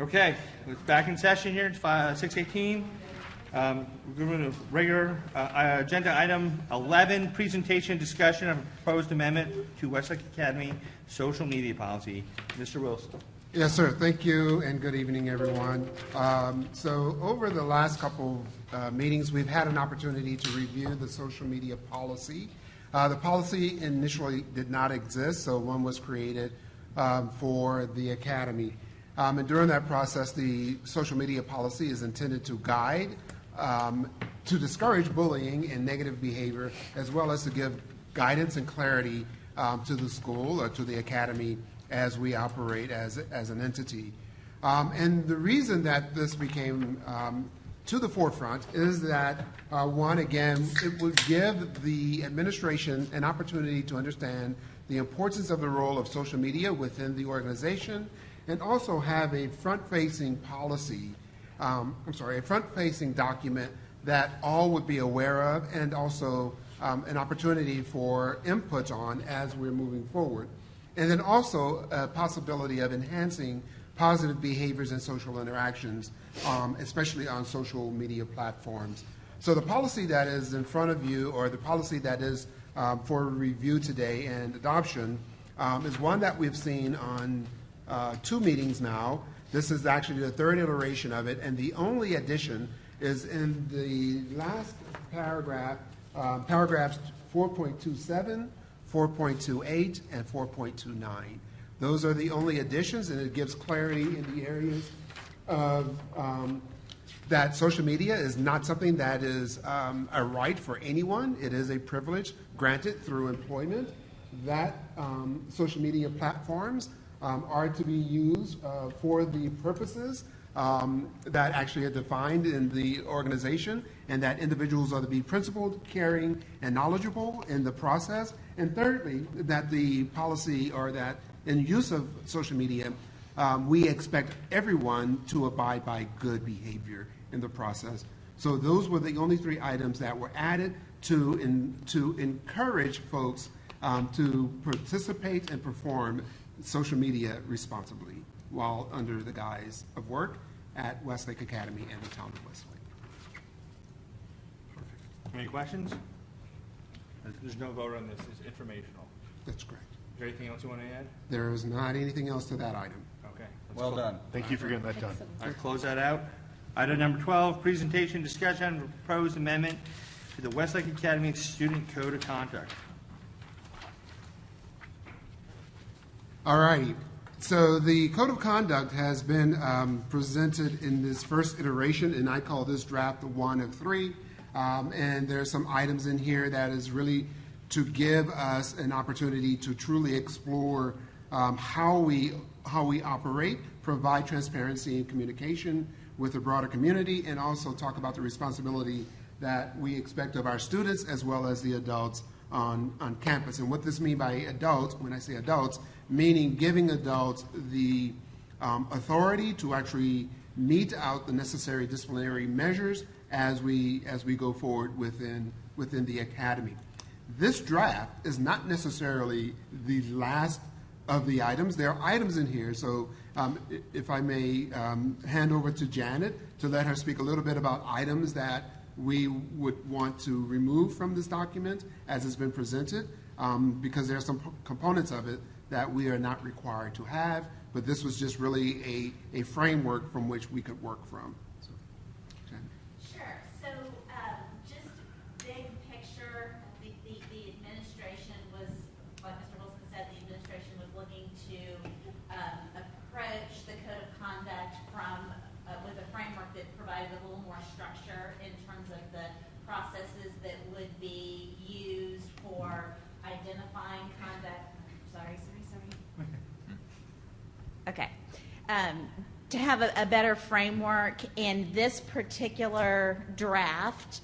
Okay, it's back in session here. It's 6:18. We're going to regular agenda item 11, presentation discussion of a proposed amendment to Westlake Academy social media policy. Mr. Wilson. Yes, sir. Thank you, and good evening, everyone. So over the last couple of meetings, we've had an opportunity to review the social media policy. The policy initially did not exist, so one was created for the Academy. And during that process, the social media policy is intended to guide, to discourage bullying and negative behavior, as well as to give guidance and clarity to the school or to the Academy as we operate as an entity. And the reason that this became to the forefront is that, one, again, it would give the administration an opportunity to understand the importance of the role of social media within the organization, and also have a front-facing policy, a front-facing document that all would be aware of, and also an opportunity for input on as we're moving forward. And then also a possibility of enhancing positive behaviors and social interactions, especially on social media platforms. So the policy that is in front of you, or the policy that is for review today and adoption, is one that we've seen on 2 meetings now. This is actually the 3rd iteration of it, and the only addition is in the last paragraph, paragraphs 4.27, 4.28, and 4.29. Those are the only additions, and it gives clarity in the areas of that social media is not something that is a right for anyone. It is a privilege granted through employment. That social media platforms are to be used for the purposes that actually are defined in the organization, and that individuals are to be principled, caring, and knowledgeable in the process. And thirdly, that the policy, or that in use of social media, we expect everyone to abide by good behavior in the process. So those were the only 3 items that were added to encourage folks to participate and perform social media responsibly while under the guise of work at Westlake Academy and the town of Westlake. Perfect. Any questions? There's no vote on this. It's informational. That's correct. Is there anything else you want to add? There is not anything else to that item. Okay. Well done. Thank you for getting that done. All right, close that out. Item number 12, presentation discussion of a proposed amendment to the Westlake Academy Student Code of Conduct. All righty. So the Code of Conduct has been presented in this first iteration, and I call this draft 1 of 3. And there's some items in here that is really to give us an opportunity to truly explore how we operate, provide transparency and communication with the broader community, and also talk about the responsibility that we expect of our students as well as the adults on campus. And what this means by adults, when I say adults, meaning giving adults the authority to actually mete out the necessary disciplinary measures as we go forward within the academy. This draft is not necessarily the last of the items. There are items in here, so if I may hand over to Janet to let her speak a little bit about items that we would want to remove from this document as it's been presented, because there are some components of it that we are not required to have, but this was just really a framework from which we could work from. So, Janet. Sure. So just big picture, the administration was, like Mr. Wilson said, the administration was looking to approach the Code of Conduct from with a framework that provided a little more structure in terms of the processes that would be used for identifying conduct. Sorry. Okay. To have a better framework in this particular draft,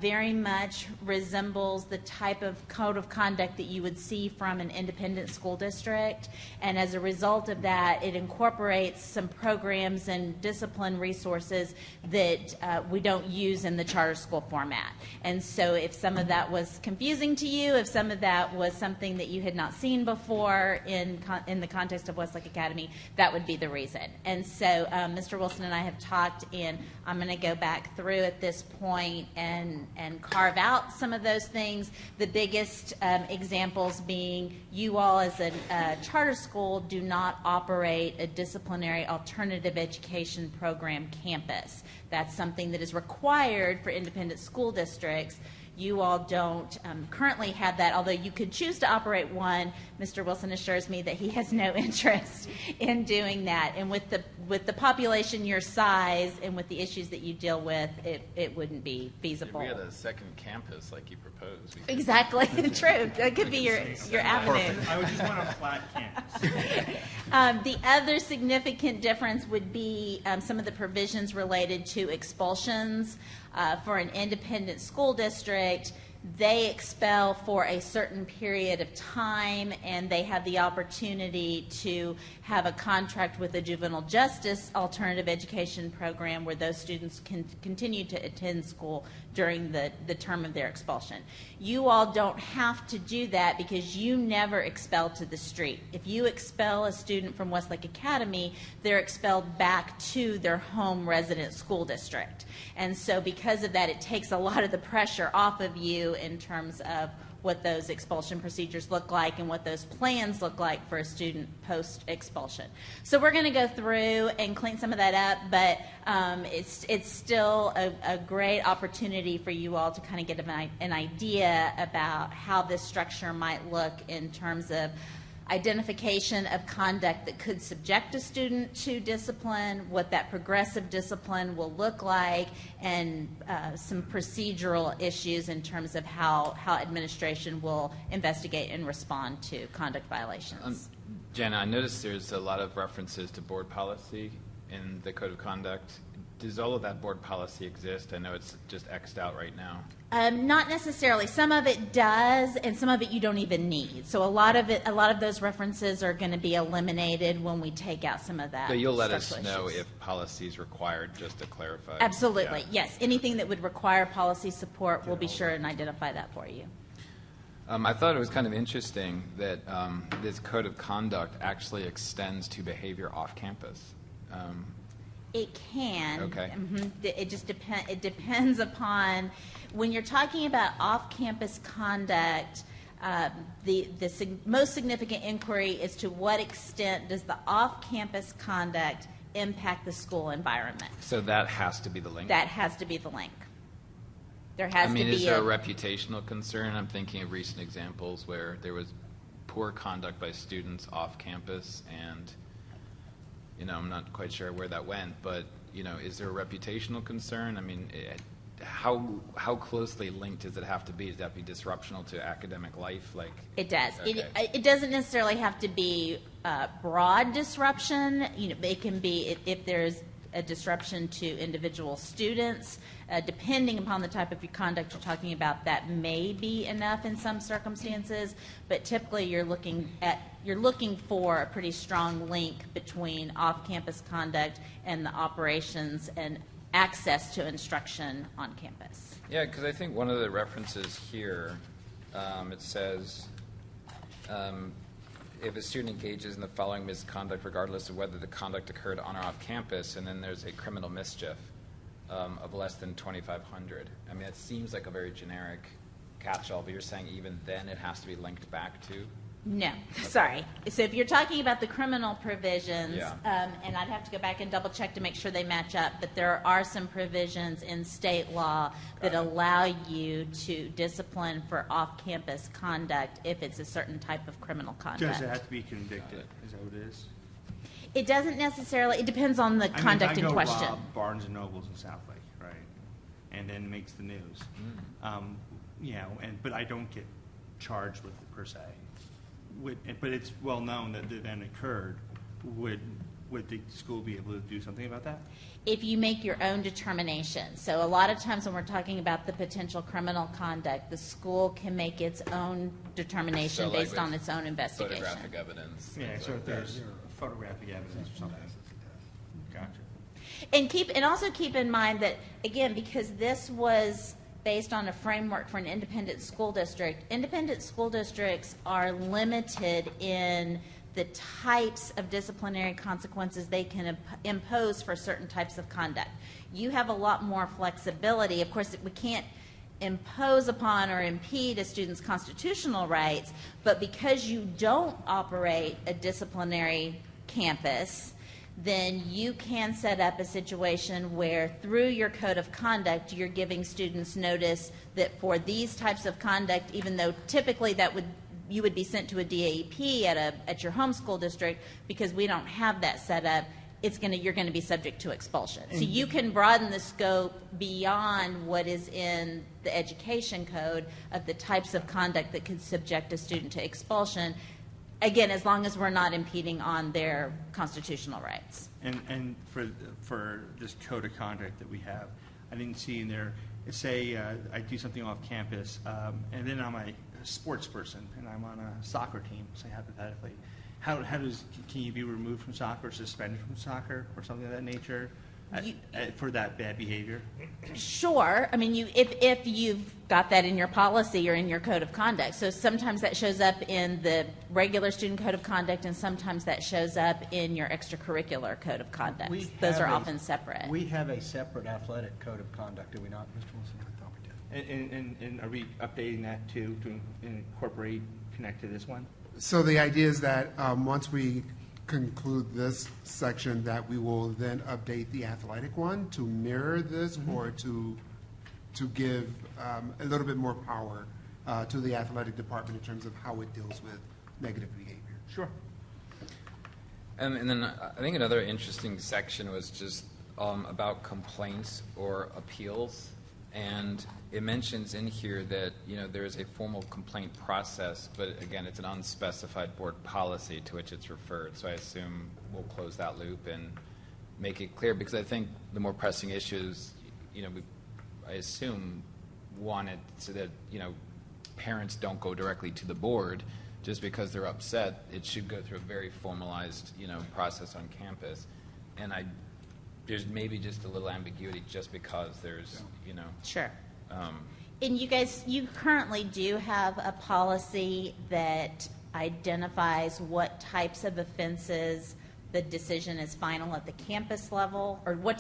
very much resembles the type of code of conduct that you would see from an independent school district. And as a result of that, it incorporates some programs and discipline resources that we don't use in the charter school format. And so if some of that was confusing to you, if some of that was something that you had not seen before in the context of Westlake Academy, that would be the reason. And so Mr. Wilson and I have talked, and I'm going to go back through at this point and carve out some of those things. The biggest examples being you all as a charter school do not operate a disciplinary alternative education program campus. That's something that is required for independent school districts. You all don't currently have that, although you could choose to operate one. Mr. Wilson assures me that he has no interest in doing that. And with the population your size and with the issues that you deal with, it wouldn't be feasible. If we had a second campus like you proposed. Exactly. True. That could be your avenue. I would just want a flat campus. The other significant difference would be some of the provisions related to expulsions. For an independent school district, they expel for a certain period of time, and they have the opportunity to have a contract with a juvenile justice alternative education program where those students can continue to attend school during the term of their expulsion. You all don't have to do that because you never expel to the street. If you expel a student from Westlake Academy, they're expelled back to their home resident school district. And so because of that, it takes a lot of the pressure off of you in terms of what those expulsion procedures look like and what those plans look like for a student post-expulsion. So we're going to go through and clean some of that up, but it's still a great opportunity for you all to kind of get an idea about how this structure might look in terms of identification of conduct that could subject a student to discipline, what that progressive discipline will look like, and some procedural issues in terms of how administration will investigate and respond to conduct violations. Jenna, I noticed there's a lot of references to board policy in the Code of Conduct. Does all of that board policy exist? I know it's just X'd out right now. Not necessarily. Some of it does, and some of it you don't even need. So a lot of those references are going to be eliminated when we take out some of that. So you'll let us structural know issues. if policy is required, just to clarify. Absolutely, Yeah. yes. Anything that would require policy support, we'll be sure and identify that for you. I thought it was kind of interesting that this Code of Conduct actually extends to behavior off campus. It can. Okay. It just it depends upon when you're talking about off-campus conduct. The most significant inquiry is to what extent does the off-campus conduct impact the school environment. So that has to be the link. That has to be the link. There has to be. Is there a reputational concern? I'm thinking of recent examples where there was poor conduct by students off campus, and I'm not quite sure where that went, but is there a reputational concern? I mean, how closely linked does it have to be? Does that be disruptional to academic life? It does. Okay. It doesn't necessarily have to be broad disruption. It can be if there's a disruption to individual students, depending upon the type of conduct you're talking about. That may be enough in some circumstances, but typically you're looking for a pretty strong link between off-campus conduct and the operations and access to instruction on campus. Yeah, because I think one of the references here, it says, if a student engages in the following misconduct, regardless of whether the conduct occurred on or off campus, and then there's a criminal mischief of less than 2,500. I mean, it seems like a very generic catch-all, but you're saying even then it has to be linked back to? No, sorry. So if you're talking about the criminal provisions, Yeah. And I'd have to go back and double check to make sure they match up, but there are some provisions in state law that allow you to discipline for off-campus conduct if it's a certain type of criminal conduct. Does it have to be convicted? Is that what it is? It doesn't necessarily. It depends on the conduct in question. I go rob Barnes and Nobles in Southlake, right, and then makes the news. But I don't get charged with it per se. But it's well known that the event occurred. Would would the school be able to do something about that? If you make your own determination. So a lot of times when we're talking about the potential criminal conduct, the school can make its own determination So, like based on with its own investigation. Photographic evidence. Yeah, things so like if that. there's photographic evidence or something. Gotcha. And also keep in mind that, again, because this was based on a framework for an independent school district, independent school districts are limited in the types of disciplinary consequences they can impose for certain types of conduct. You have a lot more flexibility. Of course, we can't impose upon or impede a student's constitutional rights, but because you don't operate a disciplinary campus, then you can set up a situation where through your code of conduct, you're giving students notice that for these types of conduct, even though typically you would be sent to a DAEP at your home school district, because we don't have that set up, you're going to be subject to expulsion. So you can broaden the scope beyond what is in the education code of the types of conduct that could subject a student to expulsion, again, as long as we're not impeding on their constitutional rights. And for this code of conduct that we have, I didn't see in there, say I do something off campus, and then I'm a sports person, and I'm on a soccer team, say hypothetically. Can you be removed from soccer, suspended from soccer, or something of that nature for that bad behavior? Sure. I mean, if you've got that in your policy or in your code of conduct. So sometimes that shows up in the regular student code of conduct, and sometimes that shows up in your extracurricular code of conduct. Those are often separate. We have a separate athletic code of conduct, do we not, Mr. Wilson? I thought we did. And are we updating that too, to incorporate, connect to this one? So the idea is that once we conclude this section, that we will then update the athletic one to mirror this, or to give a little bit more power to the athletic department in terms of how it deals with negative behavior. Sure. And then I think another interesting section was just about complaints or appeals. And it mentions in here that, there is a formal complaint process, but again, it's an unspecified board policy to which it's referred. So I assume we'll close that loop and make it clear, because I think the more pressing issues, I assume want it so that, parents don't go directly to the board just because they're upset. It should go through a very formalized, process on campus. And there's maybe just a little ambiguity just because there's, Sure. And you currently do have a policy that identifies what types of offenses the decision is final at the campus level, or what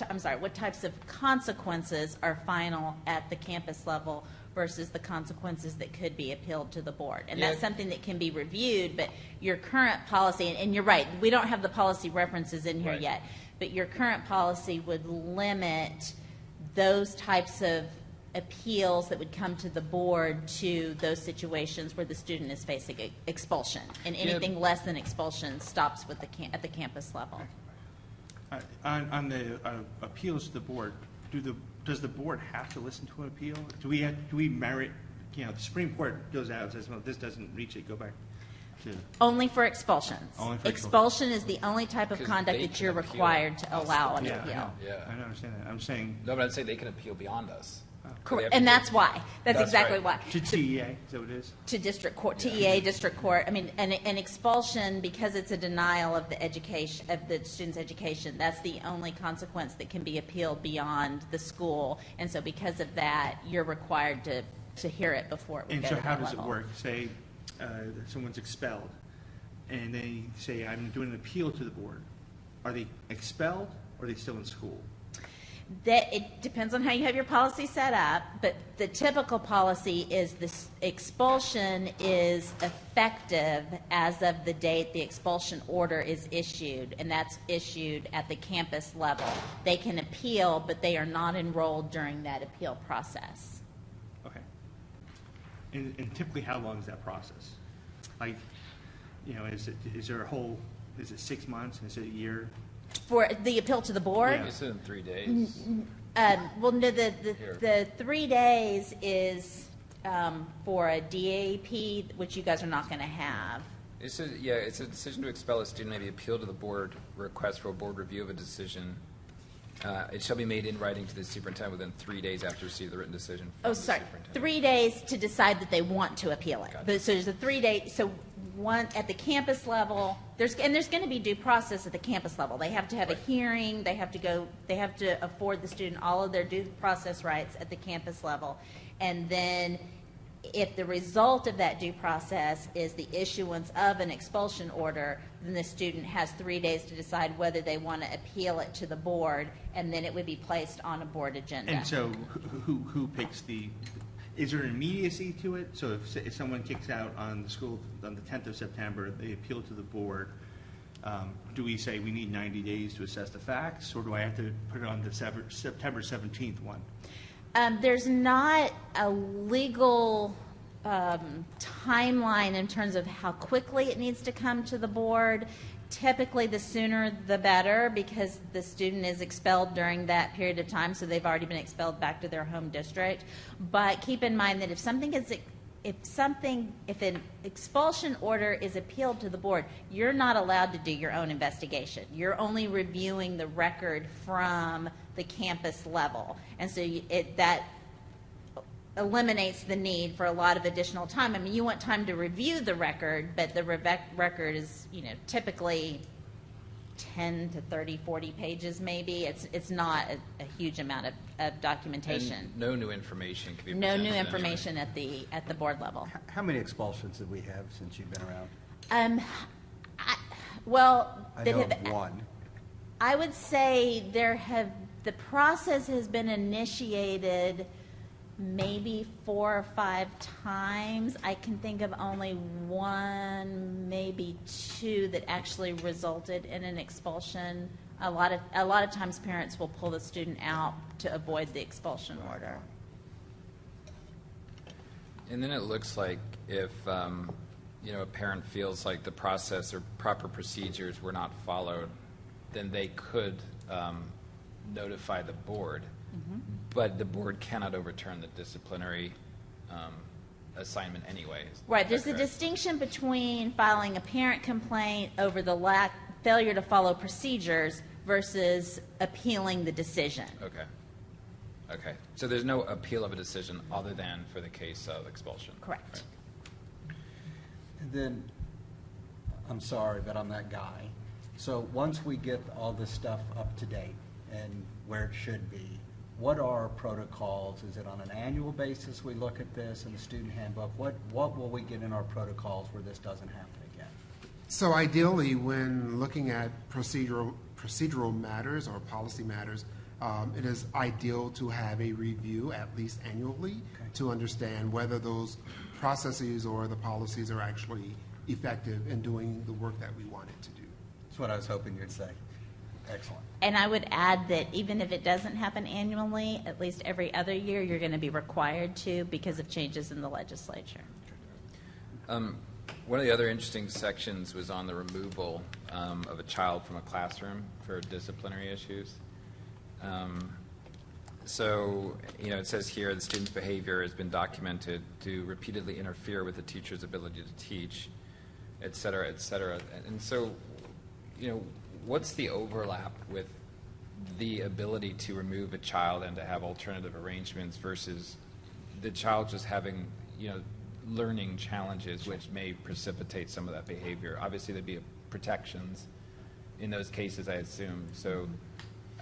types of consequences are final at the campus level versus the consequences that could be appealed to the board. And that's something that can be reviewed, but your current policy, and you're right, we don't have the policy references in here yet, but your current policy would limit those types of appeals that would come to the board to those situations where the student is facing expulsion, and anything less than expulsion stops with at the campus level. On the appeals to the board, does the board have to listen to an appeal? Do we merit? The Supreme Court goes out and says, "Well, this doesn't reach it. Go back to." Only for expulsions. Only for expulsion is the only type of 'Cause conduct they that can you're appeal required to us. allow an Yeah, appeal. I don't understand that. I'm saying No, but I'd say they can appeal beyond us. Correct. And that's why. That's exactly right. why. to TEA, is that what it is? To district court, TEA, district court. I mean, an expulsion, because it's a denial of the education, of the student's education, that's the only consequence that can be appealed beyond the school. And so because of that, you're required to hear it before it would And go so to how that does it level. work? Say someone's expelled, and they say, "I'm doing an appeal to the board." Are they expelled, or are they still in school? That it depends on how you have your policy set up, but the typical policy is this expulsion is effective as of the date the expulsion order is issued, and that's issued at the campus level. They can appeal, but they are not enrolled during that appeal process. Okay. And typically, how long is that process? Like, is it 6 months? Is it a year? For the appeal to the board? Yeah. It's in 3 days. Well, no, the 3 days is for a DAP, which you guys are not going to have. It's a decision to expel a student may be appealed to the board. Request for a board review of a decision. It shall be made in writing to the superintendent within 3 days after receipt of the written decision. From Oh, the sorry, superintendent. 3 days to decide that they want to appeal it. Gotcha. But, so there's a 3-day, so one, at the campus level, there's going to be due process at the campus level. They have to have a hearing, they have to afford the student all of their due process rights at the campus level. And then if the result of that due process is the issuance of an expulsion order, then the student has 3 days to decide whether they want to appeal it to the board, and then it would be placed on a board agenda. And so who picks is there an immediacy to it? So if someone kicks out on the 10th of September, they appeal to the board, do we say we need 90 days to assess the facts, or do I have to put it on the September 17th one? There's not a legal timeline in terms of how quickly it needs to come to the board. Typically, the sooner the better, because the student is expelled during that period of time, so they've already been expelled back to their home district. But keep in mind that if an expulsion order is appealed to the board, you're not allowed to do your own investigation. You're only reviewing the record from the campus level. And so that eliminates the need for a lot of additional time. I mean, you want time to review the record, but the record is, typically 10 to 30, 40 pages maybe. It's not a huge amount of documentation. And no new information can be No presented new anyway. information at the board level. How many expulsions have we had since you've been around? I I know have, of one. I would say the process has been initiated maybe 4 or 5 times. I can think of only 1, maybe 2 that actually resulted in an expulsion. A lot of times parents will pull the student out to avoid the expulsion order. And then it looks like if a parent feels like the process or proper procedures were not followed, then they could notify the board. Mm-hmm. But the board cannot overturn the disciplinary assignment anyway. Right. There's a distinction between filing a parent complaint over the failure to follow procedures versus appealing the decision. Okay. So there's no appeal of a decision other than for the case of expulsion. Correct. Right. And then, I'm sorry, but I'm that guy. So once we get all this stuff up to date and where it should be, what are our protocols? Is it on an annual basis we look at this in the student handbook? What will we get in our protocols where this doesn't happen again? So ideally, when looking at procedural matters or policy matters, it is ideal to have a review at least annually to understand whether those processes or the policies are actually effective in doing the work that we want it to do. That's what I was hoping you'd say. Excellent. And I would add that even if it doesn't happen annually, at least every other year, you're going to be required to because of changes in the legislature. One of the other interesting sections was on the removal of a child from a classroom for disciplinary issues. So, it says here the student's behavior has been documented to repeatedly interfere with the teacher's ability to teach, et cetera, et cetera. And so, what's the overlap with the ability to remove a child and to have alternative arrangements versus the child just having, learning challenges which may precipitate some of that behavior? Obviously, there'd be protections in those cases, I assume. So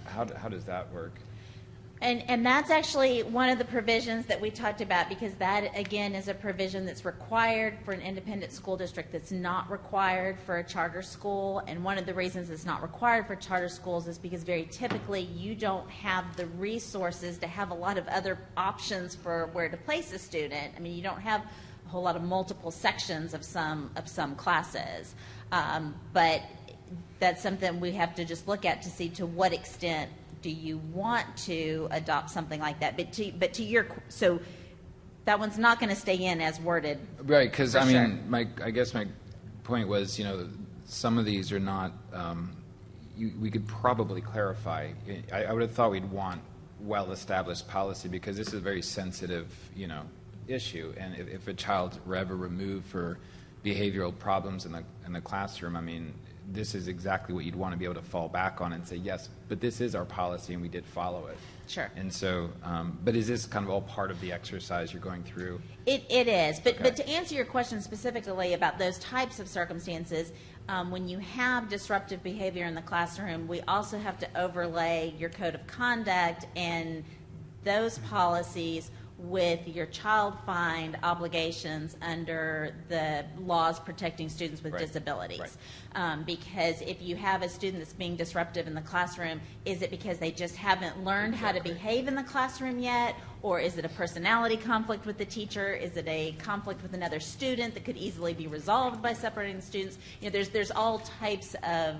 how does that work? And that's actually one of the provisions that we talked about, because that, again, is a provision that's required for an independent school district that's not required for a charter school. And one of the reasons it's not required for charter schools is because very typically you don't have the resources to have a lot of other options for where to place a student. I mean, you don't have a whole lot of multiple sections of some classes. But that's something we have to just look at to see to what extent do you want to adopt something like that? But to your, so that one's not going to stay in as worded. Right, because I sure. mean, I guess my point was, some of these are not. We could probably clarify. I would have thought we'd want well-established policy because this is a very sensitive, issue. And if a child's ever removed for behavioral problems in the classroom, I mean, this is exactly what you'd want to be able to fall back on and say, yes, but this is our policy and we did follow it. Sure. And so, but is this kind of all part of the exercise you're going through? It is, but Okay. but to answer your question specifically about those types of circumstances, when you have disruptive behavior in the classroom, we also have to overlay your code of conduct and those policies with your child find obligations under the laws protecting students with Right. disabilities. Because if you have a student that's being disruptive in the classroom, is it because they just haven't learned how to behave in the classroom yet? Or is it a personality conflict with the teacher? Is it a conflict with another student that could easily be resolved by separating the students? You know, there's all types of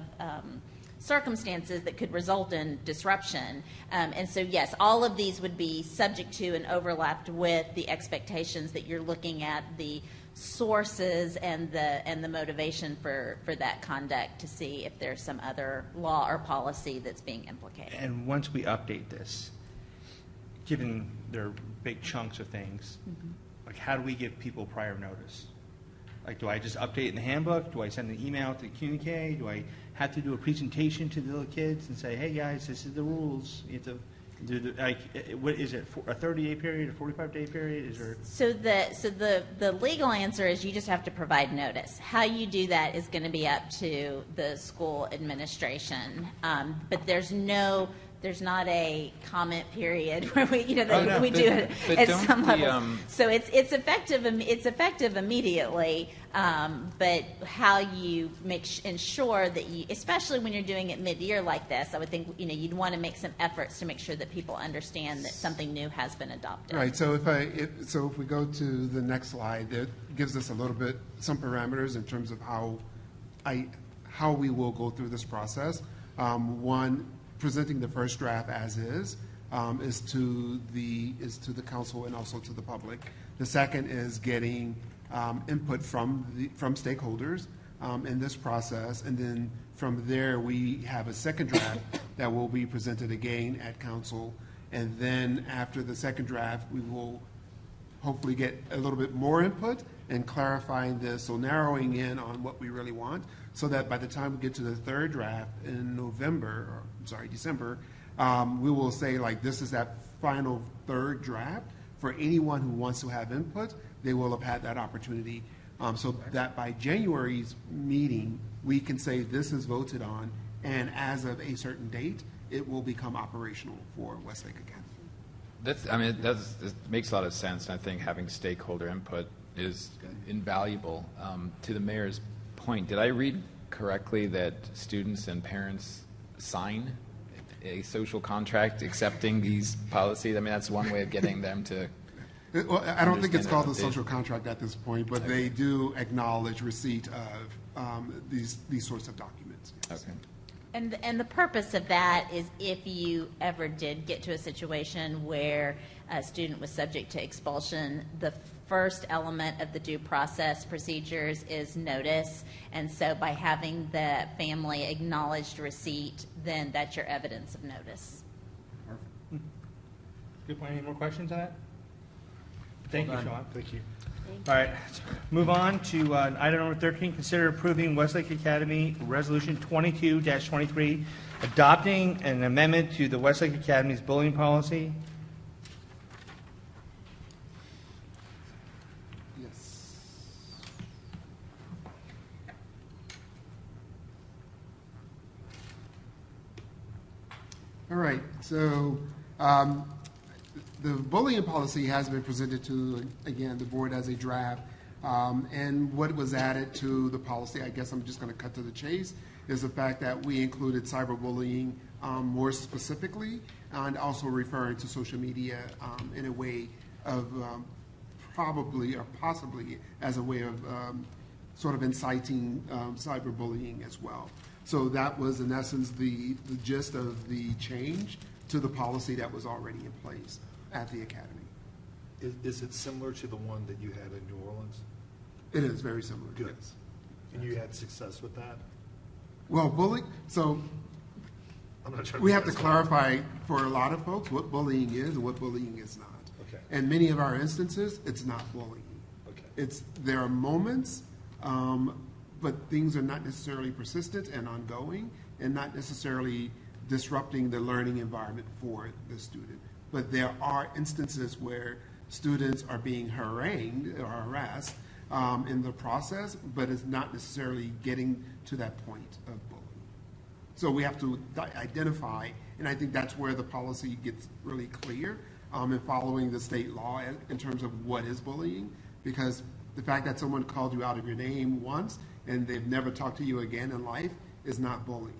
circumstances that could result in disruption. And so, yes, all of these would be subject to and overlapped with the expectations that you're looking at the sources and the motivation for that conduct to see if there's some other law or policy that's being implicated. And once we update this, given their big chunks of things, like how do we give people prior notice? Like, do I just update in the handbook? Do I send an email to communicate? Do I have to do a presentation to the little kids and say, hey guys, this is the rules? You have to do what is it? A 30-day period, a 45-day period? Is there? So the legal answer is you just have to provide notice. How you do that is going to be up to the school administration. But there's not a comment period where we, you know, that Oh, no. we do it But at don't some the, levels. So it's effective. It's effective immediately. But how you ensure that you, especially when you're doing it mid-year like this, I would think you'd want to make some efforts to make sure that people understand that something new has been adopted. Right, so if we go to the next slide, it gives us a little bit, some parameters in terms of how we will go through this process. One, presenting the first draft as is to the council and also to the public. The second is getting input from stakeholders in this process, and then from there we have a second draft that will be presented again at council, and then after the second draft we will hopefully get a little bit more input and clarifying this, so narrowing in on what we really want, so that by the time we get to the third draft in December, we will say, like, this is that final third draft. For anyone who wants to have input, they will have had that opportunity, so that by January's meeting, we can say this is voted on, and as of a certain date, it will become operational for Westlake Academy. It makes a lot of sense. And I think having stakeholder input is invaluable. To the mayor's point, did I read correctly that students and parents sign a social contract accepting these policies? I mean, that's one way of getting them to. Well, I don't think it's called a Understand social contract at this point, but they do acknowledge receipt of these sorts of documents. Yes. Okay. And the purpose of that is if you ever did get to a situation where a student was subject to expulsion, the first element of the due process procedures is notice. And so by having the family acknowledged receipt, then that's your evidence of notice. Good point. Any more questions on that? Thank you, Well done. Sean. Thank you. All right, let's move on to item number 13, consider approving Westlake Academy Resolution 22-23, adopting an amendment to the Westlake Academy's bullying policy. Yes. All right, so the bullying policy has been presented to, again, the board as a draft. And what was added to the policy, I guess I'm just going to cut to the chase, is the fact that we included cyberbullying more specifically, and also referring to social media in a way of probably or possibly as a way of sort of inciting cyberbullying as well. So that was, in essence, the gist of the change to the policy that was already in place at the academy. Is it similar to the one that you had in New Orleans? It is very similar. Good. Yes. And you had success with that? Well, bullying. So I'm not trying we to have to clarify for a lot of folks what bullying is and what bullying is not. Okay. And many of our instances, it's not bullying. Okay. There are moments but things are not necessarily persistent and ongoing, and not necessarily disrupting the learning environment for the student. But there are instances where students are being harangued or harassed in the process, but it's not necessarily getting to that point of bullying. So we have to identify, and I think that's where the policy gets really clear in following the state law in terms of what is bullying, because the fact that someone called you out of your name once and they've never talked to you again in life is not bullying.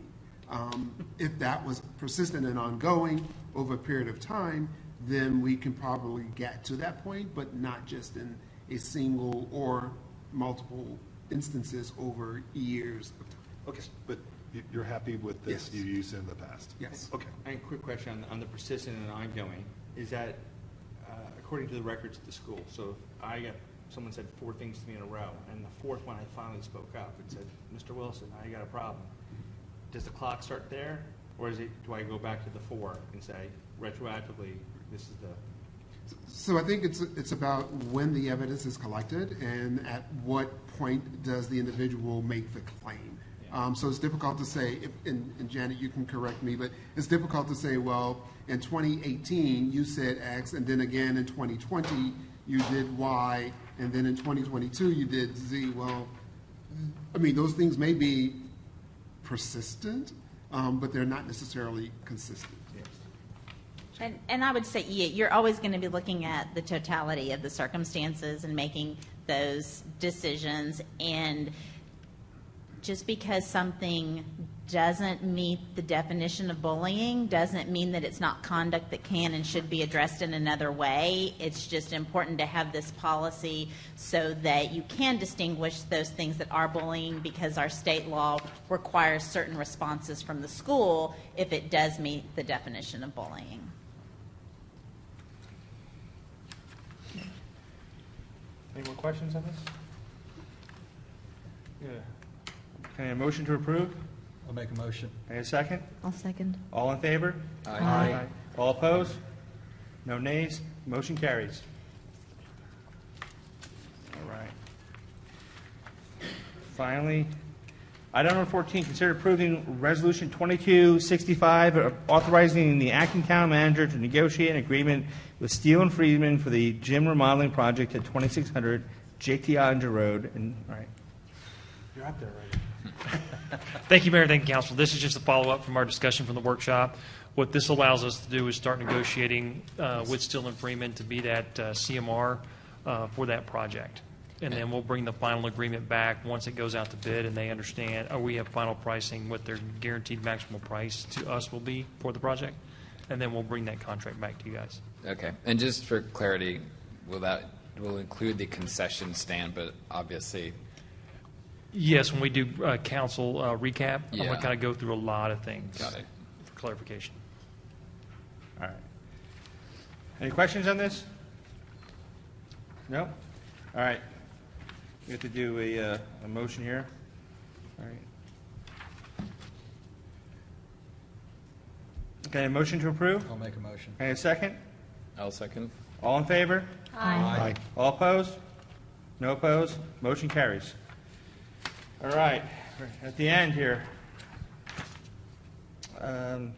If that was persistent and ongoing over a period of time, then we can probably get to that point, but not just in a single or multiple instances over years of time. Okay, but you're happy with this Yes. you used in the past? Yes. Okay. And a quick question on the persistent and ongoing, is that according to the records at the school? So if someone said 4 things to me in a row, and the 4th one I finally spoke up and said, Mr. Wilson, I got a problem. Does the clock start there, or do I go back to the 4 and say, retroactively, this is the... So I think it's about when the evidence is collected and at what point does the individual make the claim. So it's difficult to say, and Janet, you can correct me, but it's difficult to say, well, in 2018 you said X, and then again in 2020 you did Y, and then in 2022 you did Z. Well, I mean, those things may be persistent, but they're not necessarily consistent. And I would say, you're always going to be looking at the totality of the circumstances and making those decisions. And just because something doesn't meet the definition of bullying doesn't mean that it's not conduct that can and should be addressed in another way. It's just important to have this policy so that you can distinguish those things that are bullying, because our state law requires certain responses from the school if it does meet the definition of bullying. Any more questions on this? Yeah. Can I have a motion to approve? I'll make a motion. Can I have a second? I'll second. All in favor? Aye. All opposed? No nays? Motion carries. All right. Finally, item number 14, consider approving Resolution 2265, authorizing the acting town manager to negotiate an agreement with Steele and Friedman for the gym remodeling project at 2600 J.T. Ottinger Road. And, all right. You're up there already. Thank you, Mayor. Thank you, Council. This is just a follow-up from our discussion from the workshop. What this allows us to do is start negotiating with Steele and Freeman to be that CMR for that project. And then we'll bring the final agreement back once it goes out to bid and they understand, or we have final pricing, what their guaranteed maximum price to us will be for the project. And then we'll bring that contract back to you guys. Okay. And just for clarity, will include the concession stand, but obviously... Yes, when we do council recap, I'm going Yeah. to kind of go through a lot of things. Got it. For clarification. All right. Any questions on this? No? All right. We have to do a motion here. All right. Okay, a motion to approve? I'll make a motion. Okay, a second? I'll second. All in favor? Aye. All opposed? No opposed? Motion carries. All right, we're at the end here. Item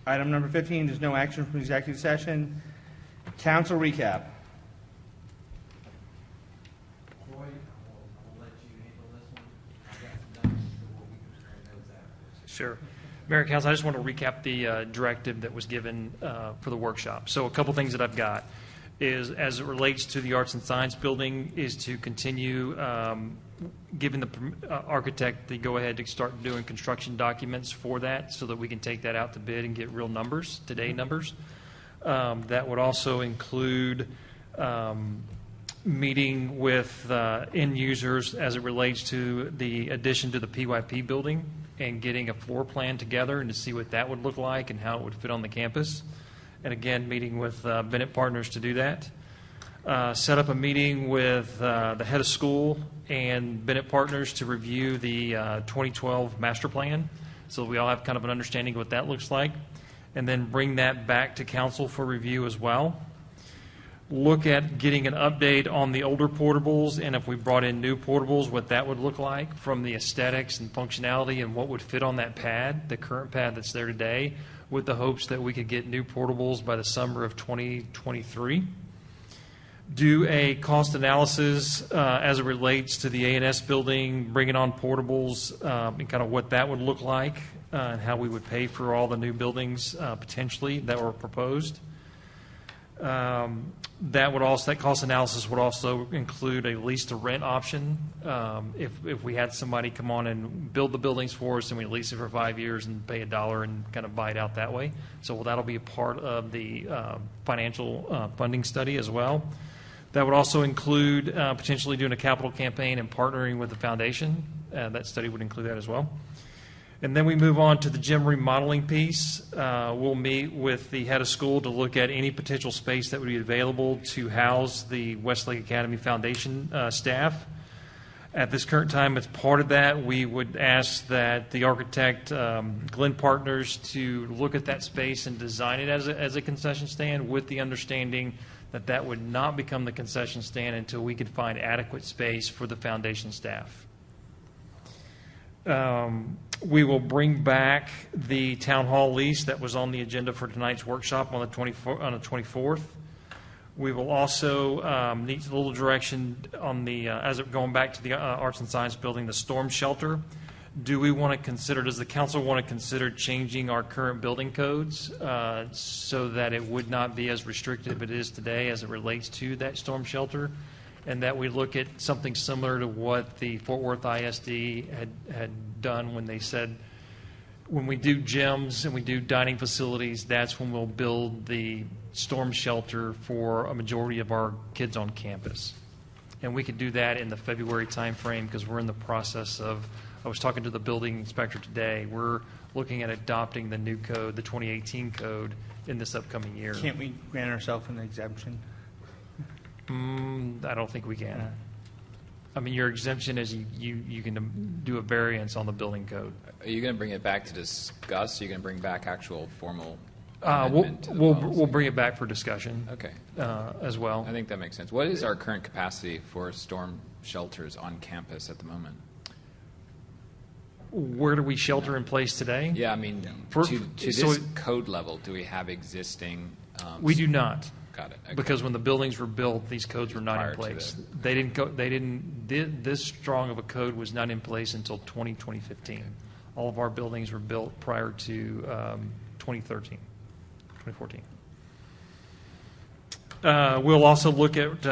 number 15, there's no action from executive session. Council recap. Troy, I will let you handle this one. I've got some numbers for what we compare those afterwards. Sure. Mayor and Council, I just want to recap the directive that was given for the workshop. So a couple things that I've got is, as it relates to the Arts and Science Building, is to continue giving the architect the go-ahead to start doing construction documents for that so that we can take that out to bid and get real numbers, today numbers. That would also include meeting with end users as it relates to the addition to the PYP building and getting a floor plan together and to see what that would look like and how it would fit on the campus. And again, meeting with Bennett Partners to do that. Set up a meeting with the head of school and Bennett Partners to review the 2012 master plan so we all have kind of an understanding of what that looks like, and then bring that back to council for review as well. look at getting an update on the older portables, and if we brought in new portables, what that would look like from the aesthetics and functionality and what would fit on that pad, the current pad that's there today, with the hopes that we could get new portables by the summer of 2023. Do a cost analysis as it relates to the A&S building, bringing on portables, and kind of what that would look like, and how we would pay for all the new buildings potentially that were proposed. That cost analysis would also include a lease to rent option. If we had somebody come on and build the buildings for us and we lease it for 5 years and pay $1 and kind of buy it out that way. So that'll be a part of the financial funding study as well. That would also include potentially doing a capital campaign and partnering with the foundation. That study would include that as well. And then we move on to the gym remodeling piece. We'll meet with the head of school to look at any potential space that would be available to house the Westlake Academy Foundation staff. At this current time, as part of that, we would ask that the architect, Glenn Partners, to look at that space and design it as a concession stand, with the understanding that that would not become the concession stand until we could find adequate space for the foundation staff. We will bring back the town hall lease that was on the agenda for tonight's workshop on the 24th. We will also need a little direction on the, going back to the Arts and Science Building, the storm shelter. Do we want to consider, does the council want to consider changing our current building codes so that it would not be as restrictive as it is today as it relates to that storm shelter? And that we look at something similar to what the Fort Worth ISD had done when they said, when we do gyms and we do dining facilities, that's when we'll build the storm shelter for a majority of our kids on campus. And we could do that in the February timeframe because we're in the process of, I was talking to the building inspector today, we're looking at adopting the new code, the 2018 code, in this upcoming year. Can't we grant ourselves an exemption? I don't think we can. I mean, your exemption is you can do a variance on the building code. Are you going to bring it back to discuss? Are you going to bring back actual formal amendment to the We'll policy? bring it back for discussion. Okay. As well. I think that makes sense. What is our current capacity for storm shelters on campus at the moment? Where do we shelter in place today? Yeah, I mean, For- to so- this code level, do we have existing? We do not. Got it. Okay. Because when the buildings were built, these codes were not Prior in to place. the- This strong of a code was not in place until 2015. All of our buildings were built prior to 2014. We'll also look at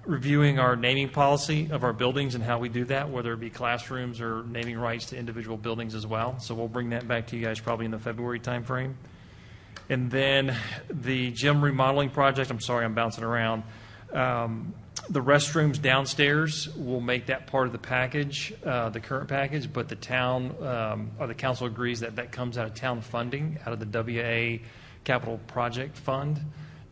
reviewing our naming policy of our buildings and how we do that, whether it be classrooms or naming rights to individual buildings as well. So we'll bring that back to you guys probably in the February timeframe. And then the gym remodeling project, I'm sorry, I'm bouncing around. The restrooms downstairs, will make that part of the package, the current package, but the town, or the council agrees that that comes out of town funding, out of the WA Capital Project Fund,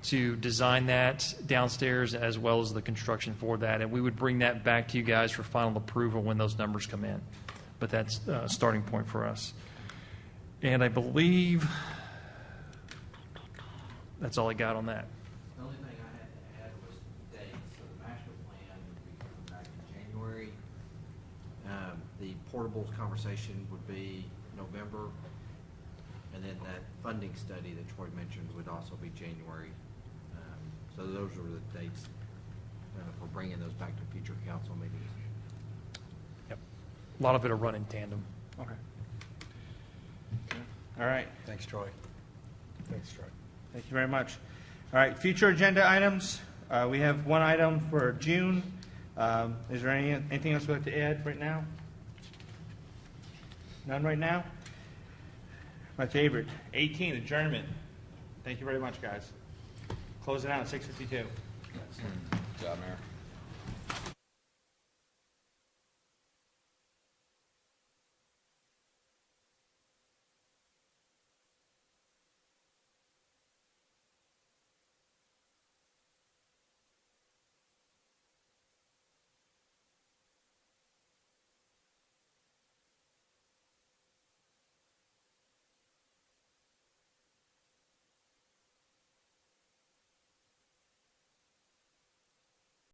to design that downstairs as well as the construction for that. And we would bring that back to you guys for final approval when those numbers come in. But that's a starting point for us. And I believe that's all I got on that. The only thing I had to add was dates. So the master plan would be coming back in January. The portables conversation would be November. And then that funding study that Troy mentioned would also be January. So those are the dates for bringing those back to future council meetings. Yep. A lot of it will run in tandem. Okay. All right. Thanks, Troy. Thanks, Troy. Thank you very much. All right, future agenda items. We have one item for June. Is there anything else we'd like to add right now? None right now? My favorite, 18, adjournment. Thank you very much, guys. Closing out at 6:52. Good job, Mayor.